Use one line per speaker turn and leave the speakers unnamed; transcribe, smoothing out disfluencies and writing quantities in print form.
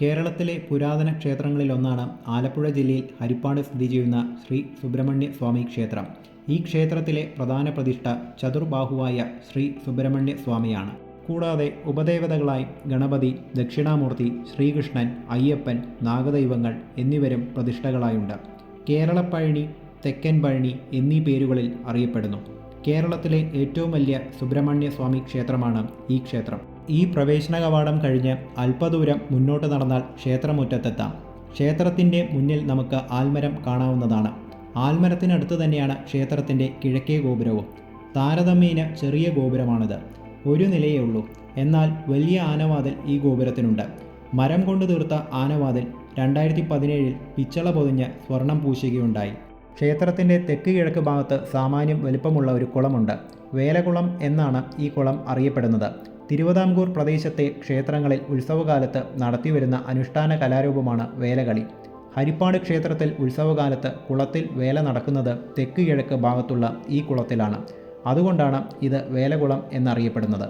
കേരളത്തിലെ പുരാതന ക്ഷേത്രങ്ങളിലൊന്നാണ് ആലപ്പുഴ ജില്ലയിൽ ഹരിപ്പാട് സ്ഥിതി ചെയ്യുന്ന ശ്രീ സുബ്രഹ്മണ്യ സ്വാമി ക്ഷേത്രം. ഈ ക്ഷേത്രത്തിലെ പ്രധാന പ്രതിഷ്ഠ ചതുർബാഹുവായ ശ്രീ സുബ്രഹ്മണ്യ സ്വാമിയാണ്. കൂടാതെ ഉപദേവതകളായി ഗണപതി, ദക്ഷിണാമൂർത്തി, ശ്രീകൃഷ്ണൻ, അയ്യപ്പൻ, നാഗദൈവങ്ങൾ എന്നിവരും പ്രതിഷ്ഠകളായുണ്ട്. കേരളപ്പഴനി, തെക്കൻ പഴനി എന്നീ പേരുകളിൽ അറിയപ്പെടുന്നു. കേരളത്തിലെ ഏറ്റവും വലിയ സുബ്രഹ്മണ്യ സ്വാമി ക്ഷേത്രമാണ് ഈ ക്ഷേത്രം. ഈ പ്രവേശന കവാടം കഴിഞ്ഞ് അല്പദൂരം മുന്നോട്ട് നടന്നാൽ ക്ഷേത്രമുറ്റത്തെത്താം. ക്ഷേത്രത്തിൻ്റെ മുന്നിൽ നമുക്ക് ആൽമരം കാണാവുന്നതാണ്. ആൽമരത്തിനടുത്ത് തന്നെയാണ് ക്ഷേത്രത്തിൻ്റെ കിഴക്കേ ഗോപുരവും. താരതമ്യേന ചെറിയ ഗോപുരമാണിത്. ഒരു നിലയേ ഉള്ളൂ. എന്നാൽ വലിയ ആനവാതിൽ ഈ ഗോപുരത്തിനുണ്ട്. മരം കൊണ്ട് തീർത്ത ആനവാതിൽ 2017 പിച്ചള പൊതിഞ്ഞ് സ്വർണം പൂശുകയുണ്ടായി. ക്ഷേത്രത്തിൻ്റെ തെക്ക് കിഴക്ക് ഭാഗത്ത് സാമാന്യം വലുപ്പമുള്ള ഒരു കുളമുണ്ട്. വേലകുളം എന്നാണ് ഈ കുളം അറിയപ്പെടുന്നത്. തിരുവിതാംകൂർ പ്രദേശത്തെ ക്ഷേത്രങ്ങളിൽ ഉത്സവകാലത്ത് നടത്തിവരുന്ന അനുഷ്ഠാന കലാരൂപമാണ് വേലകളി. ഹരിപ്പാട് ക്ഷേത്രത്തിൽ ഉത്സവകാലത്ത് കുളത്തിൽ വേല നടക്കുന്നത് തെക്ക് കിഴക്ക് ഭാഗത്തുള്ള ഈ കുളത്തിലാണ്. അതുകൊണ്ടാണ് ഇത് വേലകുളം എന്നറിയപ്പെടുന്നത്.